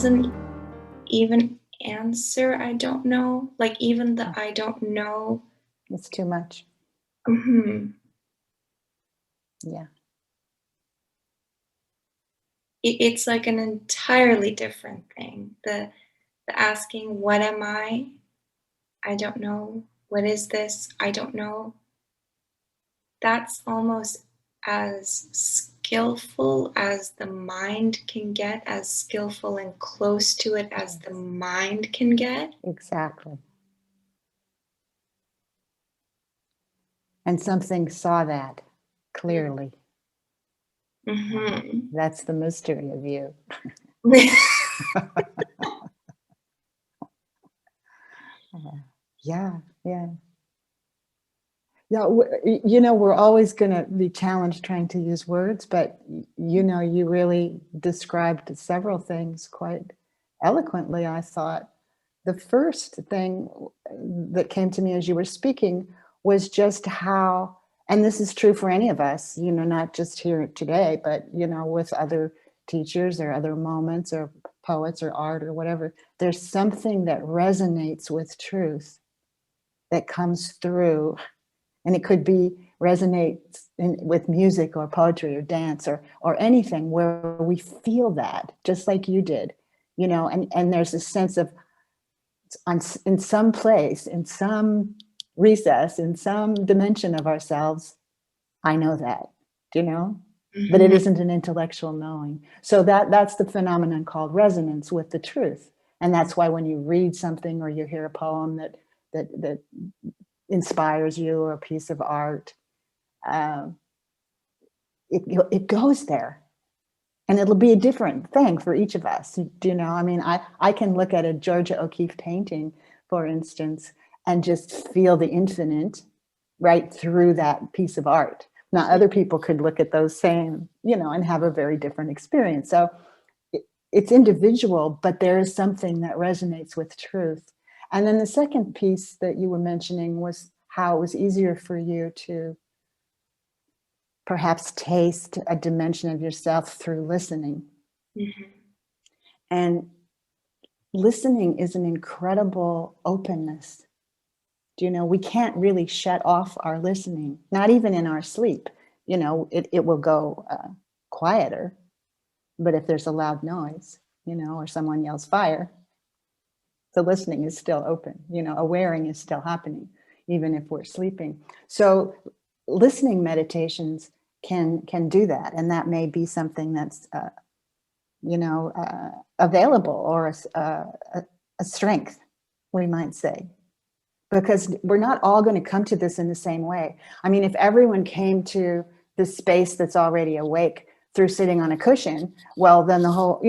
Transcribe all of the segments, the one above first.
doesn't even answer I don't know. Like, even the I don't know. It's too much. Mhm. Yeah. It's like an entirely different thing. The asking, "What am I? I don't know. What is this? I don't know." That's almost as skillful as the mind can get, as skillful and close to it as the mind can get. Exactly. And something saw that clearly. Mhm. That's the mystery of you. Yeah, yeah. Yeah, we're always going to be challenged trying to use words, but you really described several things quite eloquently, I thought. The first thing that came to me as you were speaking was just how, and this is true for any of us, not just here today, but, with other teachers or other moments or poets or art or whatever, there's something that resonates with truth that comes through. And it could be resonates with music or poetry or dance or anything where we feel that, just like you did, and there's a sense of in some place, in some recess, in some dimension of ourselves, I know that, do you know? But it Mhm. isn't an intellectual knowing. So that's the phenomenon called resonance with the truth. And that's why when you read something or you hear a poem that inspires you or a piece of art, um, it goes there. And it'll be a different thing for each of us. Do you know? I mean, I can look at a Georgia O'Keeffe painting, for instance, and just feel the infinite right through that piece of art. Now, other people could look at those same, and have a very different experience. So it's individual, but there is something that resonates with truth. And then the second piece that you were mentioning was how it was easier for you to perhaps taste a dimension of yourself through listening. Mhm. And listening is an incredible openness. We can't really shut off our listening, not even in our sleep. It will go quieter. But if there's a loud noise, or someone yells fire, the listening is still open. Awareing is still happening, even if we're sleeping. So listening meditations can do that. And that may be something that's available, or a strength, we might say, because we're not all going to come to this in the same way. I mean, if everyone came to this space that's already awake through sitting on a cushion, well, then the whole,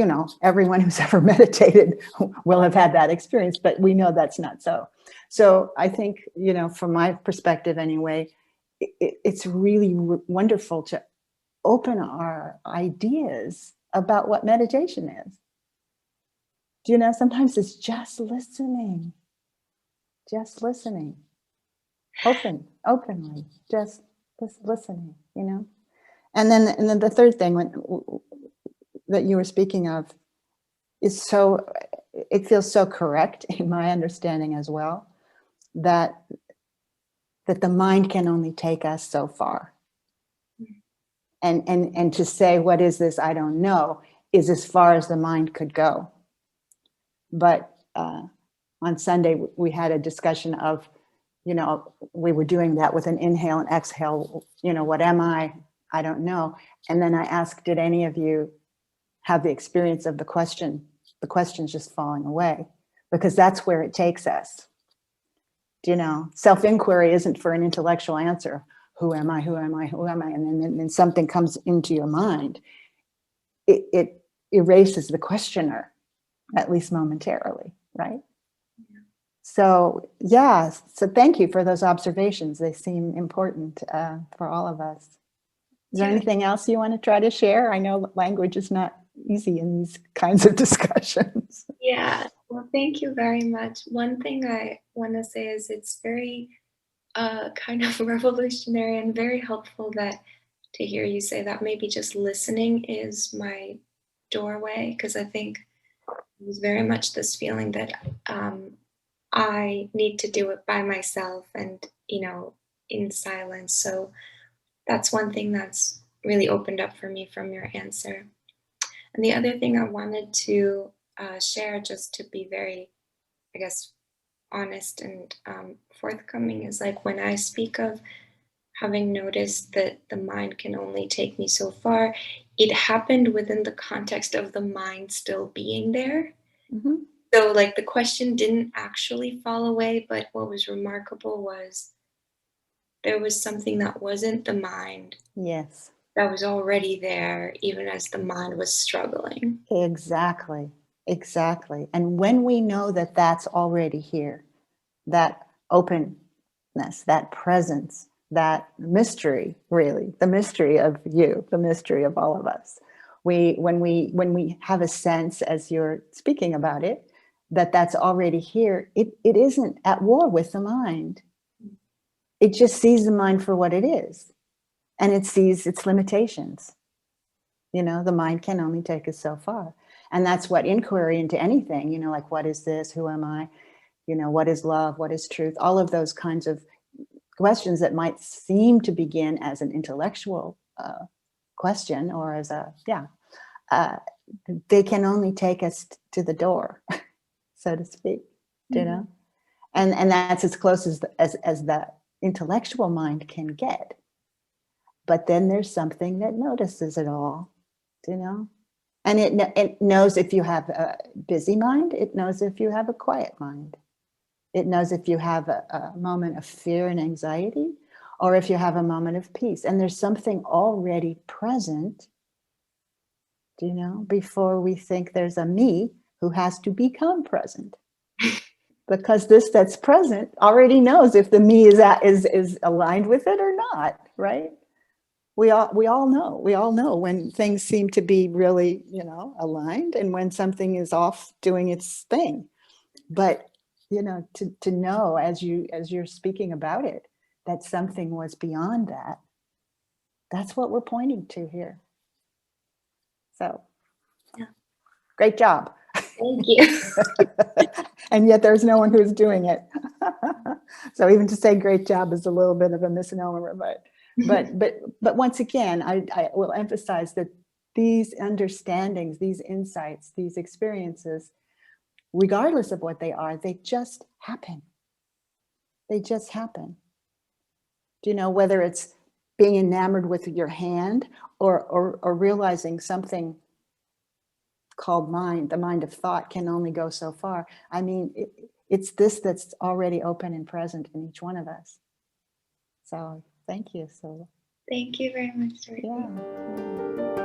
everyone who's ever meditated will have had that experience, but we know that's not so. So I think, from my perspective anyway, it's really wonderful to open our ideas about what meditation is. Sometimes it's just listening, openly, just listening, And then the third thing that you were speaking of is it feels so correct in my understanding as well, that the mind can only take us so far. And to say, what is this? I don't know, is as far as the mind could go. But on Sunday, we had a discussion of, we were doing that with an inhale and exhale, what am I? I don't know. And then I asked, did any of you have the experience of the question's just falling away? Because that's where it takes us. Self-inquiry isn't for an intellectual answer. Who am I? Who am I? Who am I? And then something comes into your mind. It erases the questioner, at least momentarily, right? Yeah. So, yeah, so thank you for those observations. They seem important for all of us. Is there Yeah. anything else you want to try to share? I know language is not easy in these kinds of discussions. Yeah. Well, thank you very much. One thing I want to say is it's very kind of revolutionary and very helpful that to hear you say that maybe just listening is my doorway, because I think It was very much this feeling that I need to do it by myself and, in silence. So that's one thing that's really opened up for me from your answer. And the other thing I wanted to share, just to be very, I guess, honest and forthcoming, is like when I speak of having noticed that the mind can only take me so far, it happened within the context of the mind still being there. Mhm. So, like, the question didn't actually fall away, but what was remarkable was there was something that wasn't the mind Yes, that was already there, even as the mind was struggling. exactly, exactly. And when we know that that's already here, that openness, that presence, that mystery, really, the mystery of you, the mystery of all of us. When we have a sense, as you're speaking about it, that that's already here, it isn't at war with the mind. It just sees the mind for what it is, and it sees its limitations. The mind can only take us so far. And that's what inquiry into anything, like, what is this? Who am I? What is love? What is truth? All of those kinds of questions that might seem to begin as an intellectual question, or as uh, they can only take us to the door, so to speak, you Mhm. know? And that's as close as the intellectual mind can get. But then there's something that notices it all, you know? And it knows if you have a busy mind, it knows if you have a quiet mind. It knows if you have a moment of fear and anxiety, or if you have a moment of peace. And there's something already present, before we think there's a me who has to become present. Because this that's present already knows if the me is aligned with it or not, right? We all know when things seem to be really, aligned, and when something is off doing its thing. But to know, as you're speaking about it, that something was beyond that, that's what we're pointing to here. So Yeah. great job. Thank you. And yet there's no one who's doing it. So even to say great job is a little bit of a misnomer, but once again, I will emphasize that these understandings, these insights, these experiences, regardless of what they are, they just happen. They just happen. Whether it's being enamored with your hand, or realizing something called mind, the mind of thought, can only go so far. I mean, it's this that's already open and present in each one of us. So thank you. So Thank you very much, Dorothy. yeah.